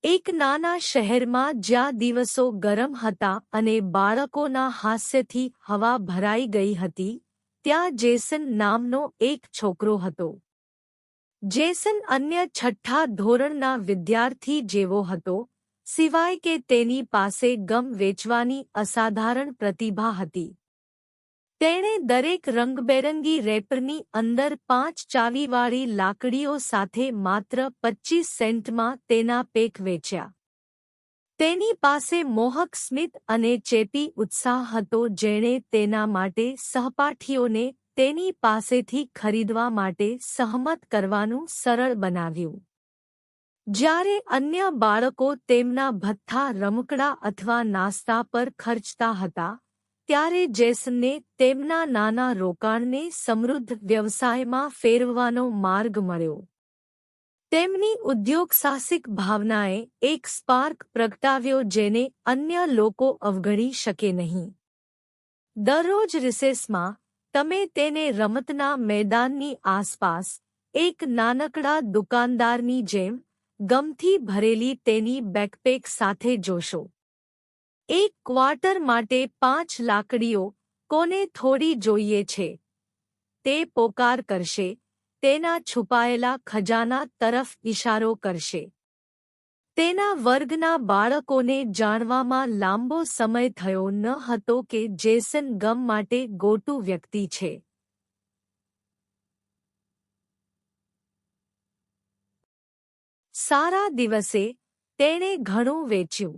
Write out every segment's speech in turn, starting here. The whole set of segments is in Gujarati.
એક નાના શહેરમાં જ્યાં દિવસો ગરમ હતા અને બાળકોના હાસ્યથી હવા ભરાઈ ગઈ હતી, ત્યાં જેસન નામનો એક છોકરો હતો. જેસન અન્ય છઠ્ઠા ધોરણના વિદ્યાર્થી જેવો હતો, સિવાય કે તેની પાસે ગમ વેચવાની અસાધારણ પ્રતિભા હતી. તેણે દરેક રંગબેરંગી રેપરની અંદર 5 ચાવીવાળી લાકડીઓ સાથે માત્ર 25 સેન્ટમાં તેના પેક વેચ્યા. તેની પાસે મોહક સ્મિત અને ચેપી ઉત્સાહ હતો, જેણે તેના માટે સહપાઠીઓને તેની પાસેથી ખરીદવા માટે સહમત કરવાનું સરળ બનાવ્યું. જ્યારે અન્ય બાળકો તેમના ભથ્થા રમકડા અથવા નાસ્તા પર ખર્ચતા હતા, ત્યારે જેસનને તેમના નાના રોકાણને સમૃદ્ધ વ્યવસાયમાં ફેરવવાનો માર્ગ મળ્યો. તેમની ઉદ્યોગસાહસિક ભાવનાએ એક સ્પાર્ક પ્રગટાવ્યો જેને અન્ય લોકો અવગણી શકે નહીં. દરરોજ રિસેસમાં, તમે તેને રમતના મેદાનની આસપાસ, એક નાનકડા દુકાનદારની જેમ, ગમથી ભરેલી તેની બેકપેક સાથે જોશો. એક ક્વાર્ટર માટે 5 લાકડીઓ, કોને થોડી જોઈએ છે? તે પોકાર કરશે, તેના છુપાયેલા ખજાના તરફ ઇશારો કરશે. તેના વર્ગના બાળકોને જાણવામાં લાંબો સમય થયો ન હતો કે જેસન ગમ માટે ગોટુ વ્યક્તિ છે. સારા દિવસે, તેણે ઘણું વેચ્યું.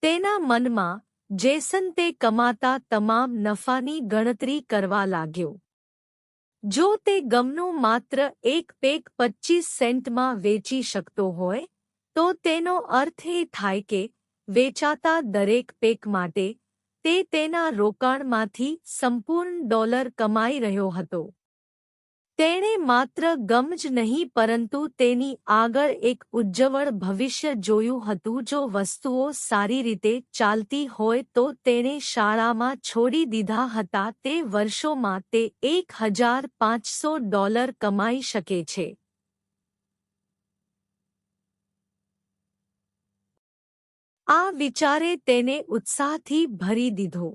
તેના મનમાં, જેસન તે કમાતા તમામ નફાની ગણતરી કરવા લાગ્યો. જો તે ગમનું માત્ર એક પેક 25 સેન્ટમાં વેચી શકતો હોય, તો તેનો અર્થ એ થાય કે, વેચાતા દરેક પેક માટે, તે તેના રોકાણમાંથી સંપૂર્ણ ડોલર કમાઈ રહ્યો હતો. તેણે માત્ર ગમ જ નહીં પરંતુ તેની આગળ એક ઉજ્જવળ ભવિષ્ય જોયું હતું. જો વસ્તુઓ સારી રીતે ચાલતી હોય તો તેણે શાળામાં છોડી દીધા હતા તે વર્ષોમાં તે $1,500 કમાઈ શકે છે. આ વિચારે તેને ઉત્સાહથી ભરી દીધો.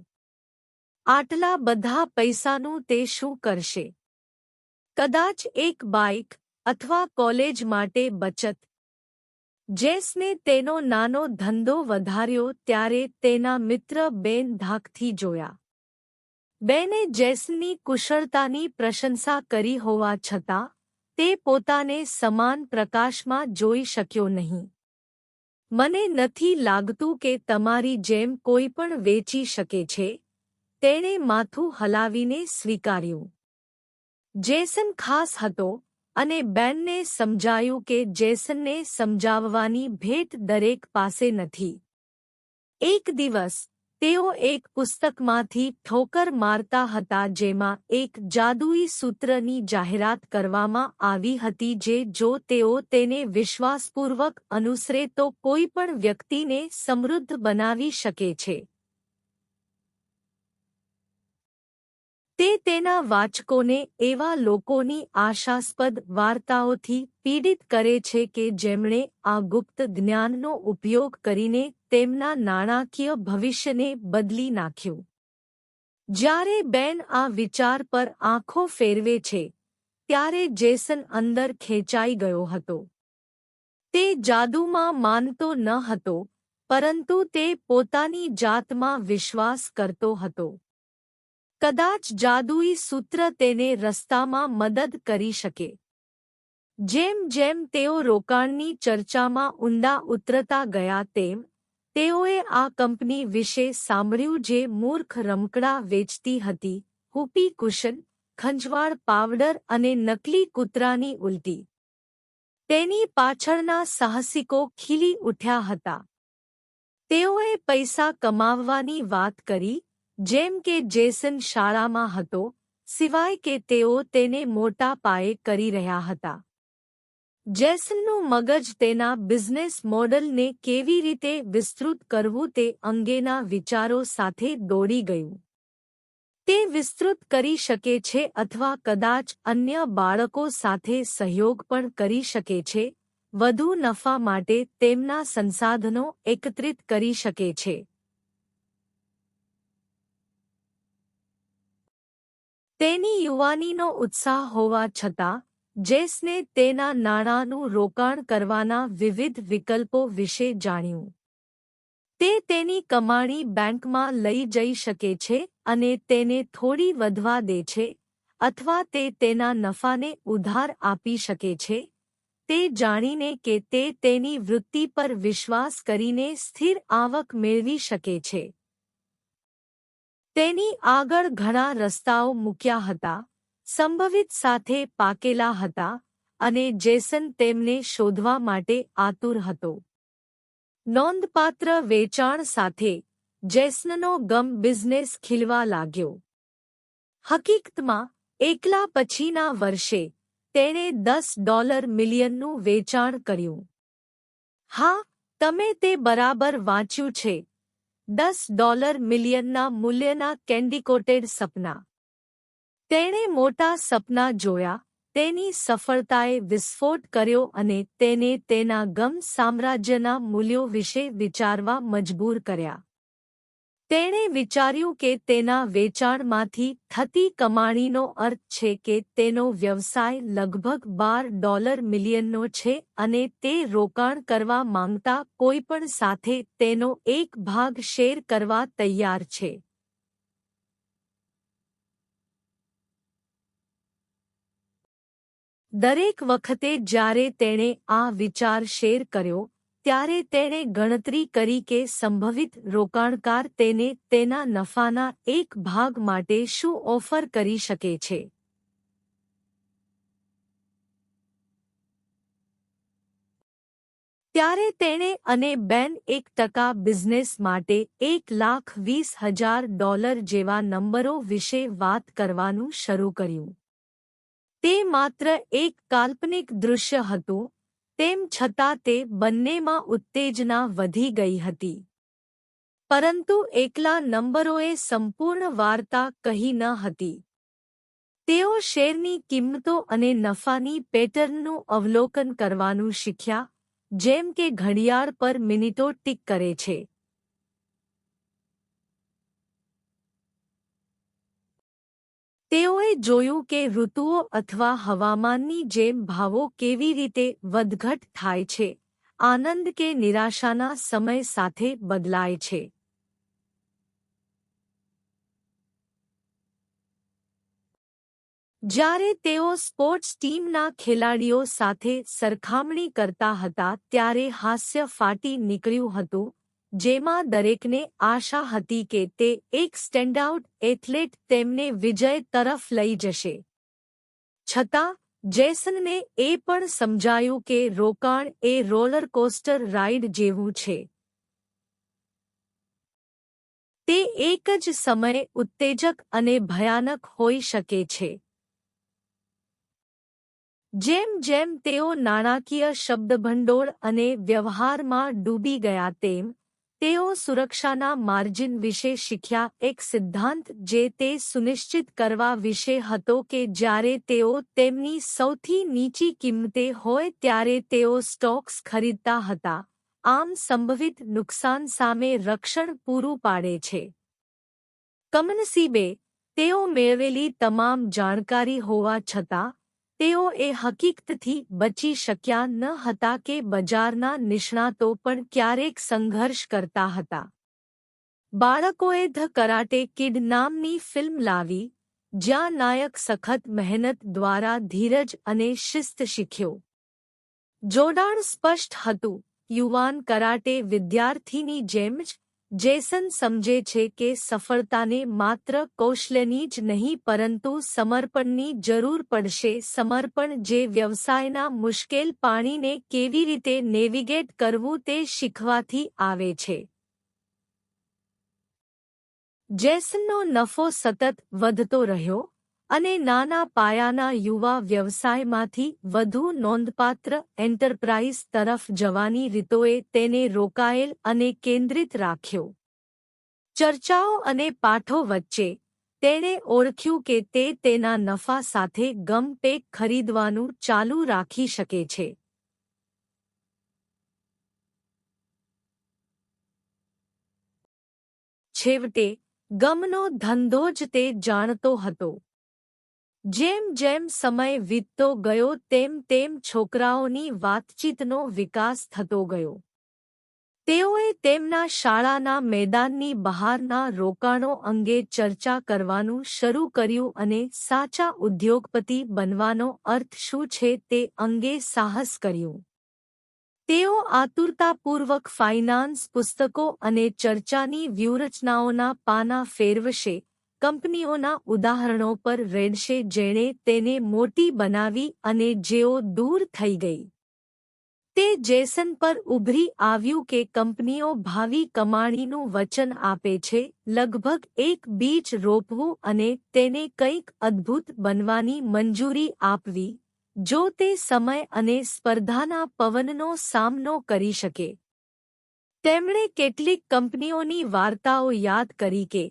આટલા બધા પૈસાનું તે શું કરશે? કદાચ એક બાઇક, અથવા કોલેજ માટે બચત. જેસને તેનો નાનો ધંધો વધાર્યો ત્યારે તેના મિત્ર બેન ધાકથી જોયા. બેને જેસનની કુશળતાની પ્રશંસા કરી હોવા છતાં, તે પોતાને સમાન પ્રકાશમાં જોઈ શક્યો નહીં. મને નથી લાગતું કે તમારી જેમ કોઈ પણ વેચી શકે છે, તેણે માથું હલાવીને સ્વીકાર્યું. જેસન ખાસ હતો, અને બેનને સમજાયું કે જેસનને સમજાવવાની ભેટ દરેક પાસે નથી. એક દિવસ, તેઓ એક પુસ્તકમાંથી ઠોકર મારતા હતા જેમાં એક જાદુઈ સૂત્રની જાહેરાત કરવામાં આવી હતી જે જો તેઓ તેને વિશ્વાસપૂર્વક અનુસરે તો કોઈ પણ વ્યક્તિને સમૃદ્ધ બનાવી શકે છે. તે તેના વાચકોને એવા લોકોની આશાસ્પદ વાર્તાઓથી પીડિત કરે છે કે જેમણે આ ગુપ્ત જ્ઞાનનો ઉપયોગ કરીને તેમના નાણાકીય ભવિષ્યને બદલી નાખ્યું. જ્યારે બેન આ વિચાર પર આંખો ફેરવે છે, ત્યારે જેસન અંદર ખેંચાઈ ગયો હતો. તે જાદુમાં માનતો ન હતો, પરંતુ તે પોતાની જાતમાં વિશ્વાસ કરતો હતો. કદાચ જાદુઈ સૂત્ર તેને રસ્તામાં મદદ કરી શકે. જેમ જેમ તેઓ રોકાણની ચર્ચામાં ઊંડા ઉતરતા ગયા તેમ, તેઓએ આ કંપની વિશે સાંભળ્યું જે મૂર્ખ રમકડા વેચતી હતી, હૂપી કુશન, ખંજવાળ પાવડર અને નકલી કૂતરાની ઉલટી. તેની પાછળના સાહસિકો ખીલી ઉઠ્યા હતા. તેઓએ પૈસા કમાવવાની વાત કરી, જેમ કે જેસન શાળામાં હતો, સિવાય કે તેઓ તેને મોટા પાયે કરી રહ્યા હતા. જેસનનું મગજ તેના બિઝનેસ મોડલને કેવી રીતે વિસ્તૃત કરવું તે અંગેના વિચારો સાથે દોડી ગયું. તે વિસ્તૃત કરી શકે છે અથવા કદાચ અન્ય બાળકો સાથે સહયોગ પણ કરી શકે છે, વધુ નફા માટે તેમના સંસાધનો એકત્રિત કરી શકે છે. તેની યુવાનીનો ઉત્સાહ હોવા છતાં, જેસને તેના નાણાંનું રોકાણ કરવાના વિવિધ વિકલ્પો વિશે જાણ્યું. તે તેની કમાણી બેંકમાં લઈ જઈ શકે છે અને તેને થોડી વધવા દે છે, અથવા તે તેના નફાને ઉધાર આપી શકે છે, તે જાણીને કે તે તેની વૃત્તિ પર વિશ્વાસ કરીને સ્થિર આવક મેળવી શકે છે. તેની આગળ ઘણા રસ્તાઓ મૂક્યા હતા, સંભવિત સાથે પાકેલા હતા, અને જેસન તેમને શોધવા માટે આતુર હતો. નોંધપાત્ર વેચાણ સાથે, જેસનનો ગમ બિઝનેસ ખીલવા લાગ્યો. હકીકતમાં, એકલા પછીના વર્ષે, તેણે $10 મિલિયનનું વેચાણ કર્યું. હા, તમે તે બરાબર વાંચ્યું છે. $10 મિલિયનના મૂલ્યના કેન્ડીકોટેડ સપના. તેણે મોટા સપના જોયા, તેની સફળતાએ વિસ્ફોટ કર્યો અને તેને તેના ગમ સામ્રાજ્યના મૂલ્યો વિશે વિચારવા મજબૂર કર્યા. તેણે વિચાર્યું કે તેના વેચાણમાંથી થતી કમાણીનો અર્થ છે કે તેનો વ્યવસાય લગભગ $12 મિલિયનનો છે અને તે રોકાણ કરવા માંગતા કોઈપણ સાથે તેનો એક ભાગ શેર કરવા તૈયાર છે. દરેક વખતે જ્યારે તેણે આ વિચાર શેર કર્યો, ત્યારે તેણે ગણતરી કરી કે સંભવિત રોકાણકાર તેને તેના નફાના એક ભાગ માટે શું ઓફર કરી શકે છે. ત્યારે તેણે અને બેન 1% બિઝનેસ માટે $1,20,000 જેવા નંબરો વિશે વાત કરવાનું શરૂ કર્યું. તે માત્ર એક કાલ્પનિક દૃશ્ય હતું, તેમ છતાં તે બંનેમાં ઉત્તેજના વધી ગઈ હતી. પરંતુ એકલા નંબરોએ સંપૂર્ણ વાર્તા કહી ન હતી. તેઓ શેરની કિંમતો અને નફાની પેટર્નનું અવલોકન કરવાનું શીખ્યા, જેમ કે ઘડિયાળ પર મિનિટો ટિક કરે છે. તેઓએ જોયું કે ઋતુઓ અથવા હવામાનની જેમ ભાવો કેવી રીતે વધઘટ થાય છે, આનંદ કે નિરાશાના સમય સાથે બદલાય છે. જ્યારે તેઓ સ્પોર્ટ્સ ટીમના ખેલાડીઓ સાથે સરખામણી કરતા હતા ત્યારે હાસ્ય ફાટી નીકળ્યું હતું, જેમાં દરેકને આશા હતી કે તે એક સ્ટેન્ડઆઉટ એથ્લેટ તેમને વિજય તરફ લઈ જશે. છતાં, જેસનને એ પણ સમજાયું કે રોકાણ એ રોલરકોસ્ટર રાઇડ જેવું છે. તે એક જ સમયે ઉત્તેજક અને ભયાનક હોઈ શકે છે. જેમ જેમ તેઓ નાણાકીય શબ્દભંડોળ અને વ્યવહારમાં ડૂબી ગયા તેમ, તેઓ સુરક્ષાના માર્જિન વિશે શીખ્યા, એક સિદ્ધાંત જે તે સુનિશ્ચિત કરવા વિશે હતો કે જ્યારે તેઓ તેમની સૌથી નીચી કિંમતે હોય ત્યારે તેઓ સ્ટોક્સ ખરીદતા હતા, આમ સંભવિત નુકસાન સામે રક્ષણ પૂરું પાડે છે. કમનસીબે, તેઓ મેળવેલી તમામ જાણકારી હોવા છતાં, તેઓ એ હકીકતથી બચી શક્યા ન હતા કે બજારના નિષ્ણાતો પણ ક્યારેક સંઘર્ષ કરતા હતા. બાળકોએ ધ કરાટે કિડ નામની ફિલ્મ લાવી, જ્યાં નાયક સખત મહેનત દ્વારા ધીરજ અને શિસ્ત શીખ્યો. જોડાણ સ્પષ્ટ હતું, યુવાન કરાટે વિદ્યાર્થીની જેમ જ, જેસન સમજે છે કે સફળતાને માત્ર કૌશલ્યની જ નહીં પરંતુ સમર્પણની જરૂર પડશે, સમર્પણ જે વ્યવસાયના મુશ્કેલ પાણીને કેવી રીતે નેવિગેટ કરવું તે શીખવાથી આવે છે. જેસનનો નફો સતત વધતો રહ્યો, અને નાના પાયાના યુવા વ્યવસાયમાંથી વધુ નોંધપાત્ર એન્ટરપ્રાઇઝ તરફ જવાની રીતોએ તેને રોકાયેલ અને કેન્દ્રિત રાખ્યો. ચર્ચાઓ અને પાઠો વચ્ચે, તેણે ઓળખ્યું કે તે તેના નફા સાથે ગમ પેક ખરીદવાનું ચાલુ રાખી શકે છે. છેવટે ગમનો ધંધો જ તે જાણતો હતો. જેમ જેમ સમય વીતતો ગયો તેમ તેમ છોકરાઓની વાતચીતનો વિકાસ થતો ગયો. તેઓએ તેમના શાળાના મેદાનની બહારના રોકાણો અંગે ચર્ચા કરવાનું શરૂ કર્યું અને સાચા ઉદ્યોગપતિ બનવાનો અર્થ શું છે તે અંગે સાહસ કર્યું. તેઓ આતુરતાપૂર્વક ફાઇનાન્સ પુસ્તકો અને ચર્ચાની વ્યૂહરચનાઓના પાના ફેરવશે, કંપનીઓના ઉદાહરણો પર રેડશે જેણે તેને મોટી બનાવી અને જેઓ દૂર થઈ ગઈ. તે જેસન પર ઉભરી આવ્યું કે કંપનીઓ ભાવિ કમાણીનું વચન આપે છે, લગભગ એક બીજ રોપવું અને તેને કંઈક અદ્ભુત બનવાની મંજૂરી આપવી, જો તે સમય અને સ્પર્ધાના પવનનો સામનો કરી શકે. તેમણે કેટલીક કંપનીઓની વાર્તાઓ યાદ કરી કે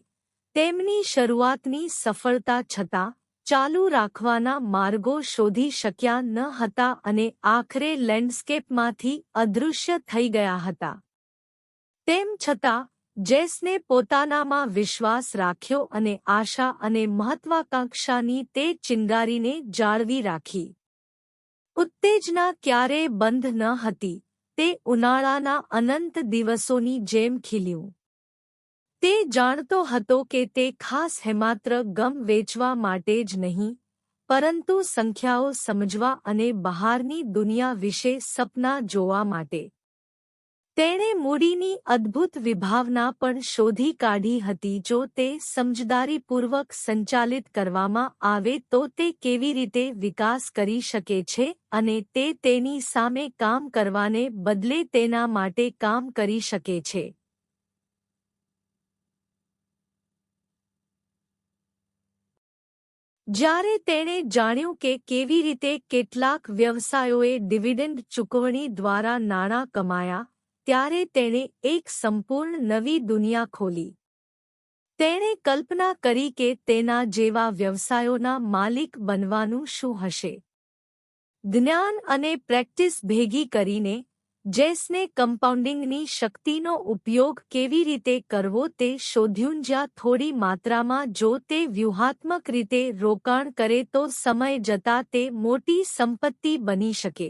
તેમની શરૂઆતની સફળતા છતાં ચાલુ રાખવાના માર્ગો શોધી શક્યા ન હતા અને આખરે લેન્ડસ્કેપમાંથી અદૃશ્ય થઈ ગયા હતા. તેમ છતાં જેસને પોતાનામાં વિશ્વાસ રાખ્યો અને આશા અને મહત્વાકાંક્ષાની તે ચિંગારીને જાળવી રાખી. ઉત્તેજના ક્યારેય બંધ ન હતી, તે ઉનાળાના અનંત દિવસોની જેમ ખીલ્યું. તે જાણતો હતો કે તે ખાસ માત્ર ગમ વેચવા માટે જ નહીં, પરંતુ સંખ્યાઓ સમજવા અને બહારની દુનિયા વિશે સપના જોવા માટે. તેણે મૂડીની અદ્ભુત વિભાવના પણ શોધી કાઢી હતી. જો તે સમજદારીપૂર્વક સંચાલિત કરવામાં આવે તો તે કેવી રીતે વિકાસ કરી શકે છે અને તે તેની સામે કામ કરવાને બદલે તેના માટે કામ કરી શકે છે. જ્યારે તેણે જાણ્યું કે કેવી રીતે કેટલાક વ્યવસાયોએ ડિવિડન્ડ ચૂકવણી દ્વારા નાણાં કમાયા, ત્યારે તેણે એક સંપૂર્ણ નવી દુનિયા ખોલી. તેણે કલ્પના કરી કે તેના જેવા વ્યવસાયોના માલિક બનવાનું શું હશે. જ્ઞાન અને પ્રેક્ટિસ ભેગી કરીને જેસને કમ્પાઉન્ડિંગની શક્તિનો ઉપયોગ કેવી રીતે કરવો તે શોધ્યું. જ્યાં થોડી માત્રામાં જો તે વ્યૂહાત્મક રીતે રોકાણ કરે તો સમય જતાં તે મોટી સંપત્તિ બની શકે.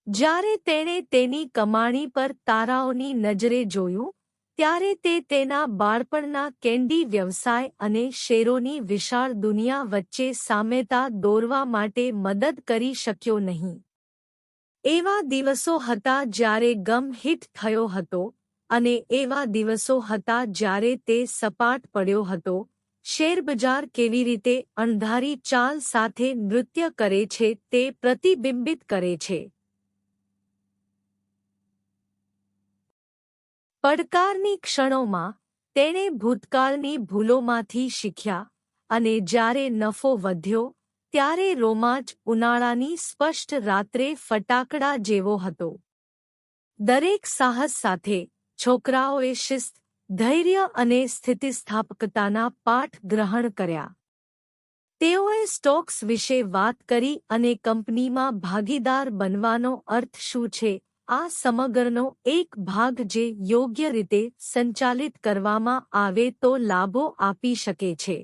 જ્યારે તેણે તેની કમાણી પર તારાઓની નજરે જોયું, ત્યારે તે તેના બાળપણના કેન્ડી વ્યવસાય અને શેરોની વિશાળ દુનિયા વચ્ચે સામ્યતા દોરવા માટે મદદ કરી શક્યો નહીં. એવા દિવસો હતા જ્યારે ગમ હિટ થયો હતો, અને એવા દિવસો હતા જ્યારે તે સપાટ પડ્યો હતો. શેરબજાર કેવી રીતે અણધારી ચાલ સાથે નૃત્ય કરે છે તે પ્રતિબિંબિત કરે છે. પડકારની ક્ષણોમાં તેણે ભૂતકાળની ભૂલોમાંથી શીખ્યા, અને જ્યારે નફો વધ્યો ત્યારે રોમાંચ ઉનાળાની સ્પષ્ટ રાત્રે ફટાકડા જેવો હતો. દરેક સાહસ સાથે છોકરાઓએ શિસ્ત, ધૈર્ય અને સ્થિતિસ્થાપકતાના પાઠ ગ્રહણ કર્યા. તેઓએ સ્ટોક્સ વિશે વાત કરી અને કંપનીમાં ભાગીદાર બનવાનો અર્થ શું છે, આ સમગ્રનો એક ભાગ જે યોગ્ય રીતે સંચાલિત કરવામાં આવે તો લાભો આપી શકે છે.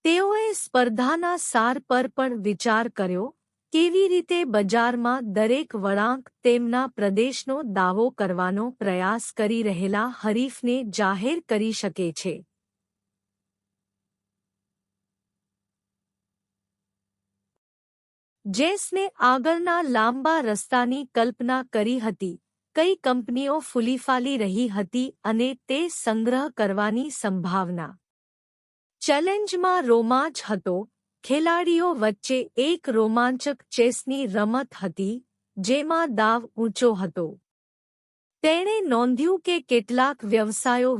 તેઓએ સ્પર્ધાના સાર પર પણ વિચાર કર્યો, કેવી રીતે બજારમાં દરેક વળાંક તેમના પ્રદેશનો દાવો કરવાનો પ્રયાસ કરી રહેલા હરીફને જાહેર કરી શકે છે. જેસને આગળના લાંબા રસ્તાની કલ્પના કરી હતી, કઈ કંપનીઓ ફૂલીફાલી રહી હતી અને તે સંગ્રહ કરવાની સંભાવના. ચેલેન્જમાં રોમાંચ હતો. ખેલાડીઓ વચ્ચે એક રોમાંચક ચેસની રમત હતી, જેમાં દાવ ઊંચો હતો. તેણે નોંધ્યું કે કેટલાક વ્યવસાયો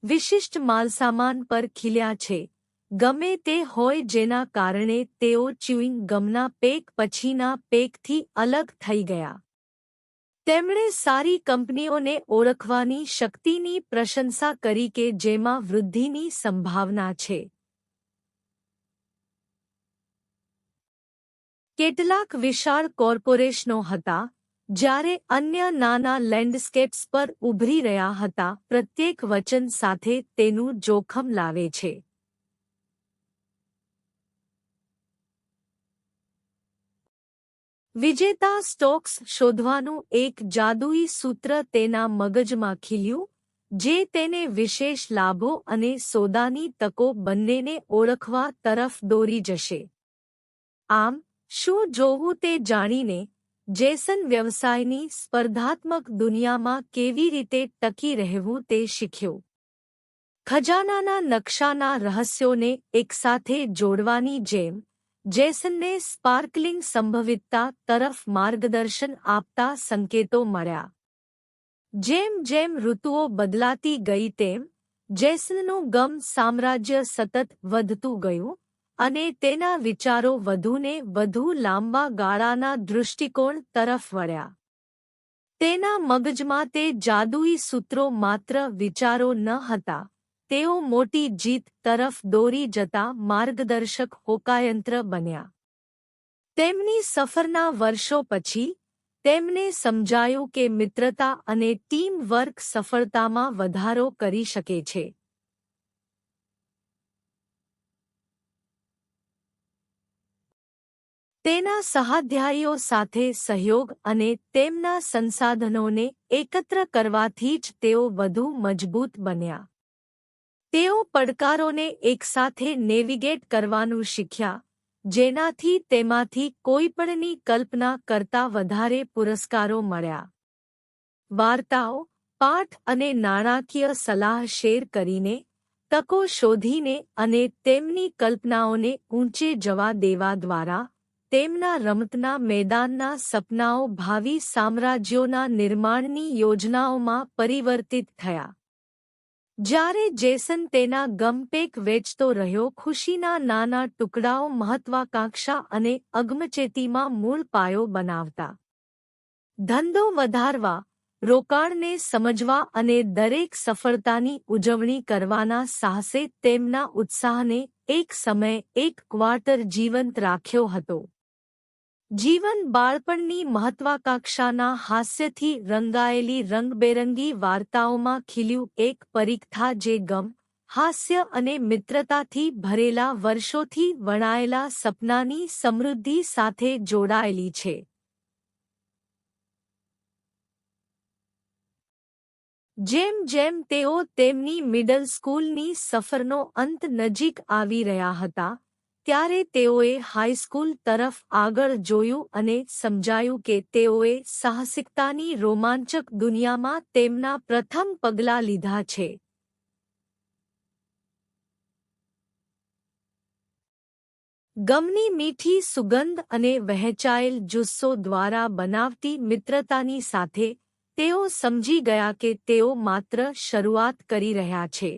વિશિષ્ટ માલસામાન પર ખીલ્યા છે, ગમે તે હોય જેના કારણે તેઓ ચ્યુઇંગ ગમના પેક પછીના પેકથી અલગ થઈ ગયા. તેમણે સારી કંપનીઓને ઓળખવાની શક્તિની પ્રશંસા કરી કે જેમાં વૃદ્ધિની સંભાવના છે. કેટલાક વિશાળ કોર્પોરેશનો હતા, જ્યારે અન્ય નાના લેન્ડસ્કેપ્સ પર ઉભરી રહ્યા હતા, પ્રત્યેક વચન સાથે તેનું જોખમ લાવે છે. વિજેતા સ્ટોક્સ શોધવાનું એક જાદુઈ સૂત્ર તેના મગજમાં ખીલ્યું, જે તેને વિશેષ લાભો અને સોદાની તકો બંનેને ઓળખવા તરફ દોરી જશે. આમ, શું જોવું તે જાણીને, જેસન વ્યવસાયની સ્પર્ધાત્મક દુનિયામાં કેવી રીતે ટકી રહેવું તે શીખ્યો. ખજાનાના નકશાના રહસ્યોને એકસાથે જોડવાની જેમ, જેસનને સ્પાર્કલિંગ સંભવિતતા તરફ માર્ગદર્શન આપતા સંકેતો મળ્યા. જેમ જેમ ઋતુઓ બદલાતી ગઈ તેમ, જેસનનું ગમ સામ્રાજ્ય સતત વધતું ગયું, અને તેના વિચારો વધુને વધુ લાંબા ગાળાના દૃષ્ટિકોણ તરફ વળ્યા. તેના મગજમાં તે જાદુઈ સૂત્રો માત્ર વિચારો ન હતા, તેઓ મોટી જીત તરફ દોરી જતા માર્ગદર્શક હોકાયંત્ર બન્યા. તેમની સફરના વર્ષો પછી, તેમને સમજાયું કે મિત્રતા અને ટીમ વર્ક સફળતામાં વધારો કરી શકે છે. તેના સહાધ્યાયીઓ સાથે સહયોગ અને તેમના સંસાધનોને એકત્ર કરવાથી જ તેઓ વધુ મજબૂત બન્યા. તેઓ પડકારોને એકસાથે નેવિગેટ કરવાનું શીખ્યા, જેનાથી તેમાંથી કોઈપણની કલ્પના કરતા વધારે પુરસ્કારો મળ્યા. વાર્તાઓ, પાઠ અને નાણાકીય સલાહ શેર કરીને, તકો શોધીને અને તેમની કલ્પનાઓને ઊંચે જવા દેવા દ્વારા, તેમના રમતના મેદાનના સપનાઓ ભાવિ સામ્રાજ્યોના નિર્માણની યોજનાઓમાં પરિવર્તિત થયા. જ્યારે જેસન તેના ગમપેક વેચતો રહ્યો, ખુશીના નાના ટુકડાઓ મહત્વાકાંક્ષા અને અગમચેતીમાં મૂળ પાયો બનાવતા. ધંધો વધારવા, રોકાણને સમજવા અને દરેક સફળતાની ઉજવણી કરવાના સાહસે તેમના ઉત્સાહને એક સમયે એક ક્વાર્ટર જીવંત રાખ્યો હતો. જીવન બાળપણની મહત્વાકાંક્ષાના હાસ્યથી રંગાયેલી રંગબેરંગી વાર્તાઓમાં ખીલ્યું, એક પરીક્ષા જે ગમ, હાસ્ય અને મિત્રતાથી ભરેલા વર્ષોથી વણાયેલા સપનાની સમૃદ્ધિ સાથે જોડાયેલી છે. જેમ જેમ તેઓ તેમની મિડલ સ્કૂલની સફરનો અંત નજીક આવી રહ્યા હતા, ત્યારે તેઓએ હાઈસ્કૂલ તરફ આગળ જોયું અને સમજાયું કે તેઓએ સાહસિકતાની રોમાંચક દુનિયામાં તેમના પ્રથમ પગલાં લીધા છે. ગમની મીઠી સુગંધ અને વહેંચાયેલ જુસ્સો દ્વારા બનાવતી મિત્રતાની સાથે, તેઓ સમજી ગયા કે તેઓ માત્ર શરૂઆત કરી રહ્યા છે.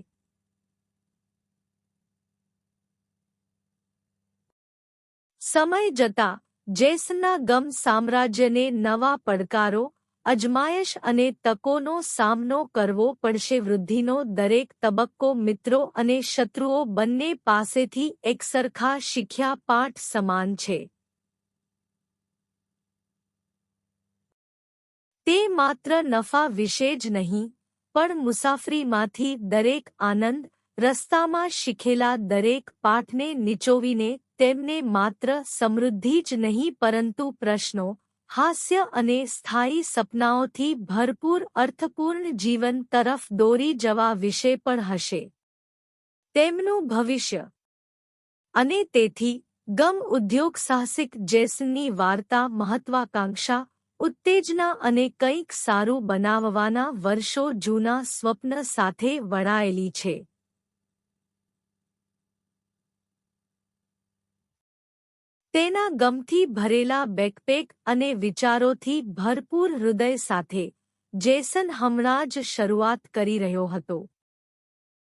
સમય જતાં, જેસનના ગમ સામ્રાજ્યને નવા પડકારો, અજમાયશ અને તકોનો સામનો કરવો પડશે. વૃદ્ધિનો દરેક તબક્કો મિત્રો અને શત્રુઓ બંને પાસેથી એકસરખા શીખ્યા પાઠ સમાન છે. તે માત્ર નફા વિશે જ નહીં, પણ મુસાફરીમાંથી દરેક આનંદ, રસ્તામાં શીખેલા દરેક પાઠને નીચોવીને તેમને માત્ર સમૃદ્ધિ જ નહીં પરંતુ પ્રશ્નો, હાસ્ય અને સ્થાયી સપનાઓથી ભરપૂર અર્થપૂર્ણ જીવન તરફ દોરી જવા વિશે પણ હશે. તેમનું ભવિષ્ય. અને તેથી, ગમ ઉદ્યોગ સાહસિક જેસનની વાર્તા મહત્વાકાંક્ષા, ઉત્તેજના અને કંઈક સારું બનાવવાના વર્ષો જૂના સ્વપ્ન સાથે વણાયેલી છે. તેના ગમથી ભરેલા બેકપેક અને વિચારોથી ભરપૂર હૃદય સાથે, જેસન હમણાં જ શરૂઆત કરી રહ્યો હતો.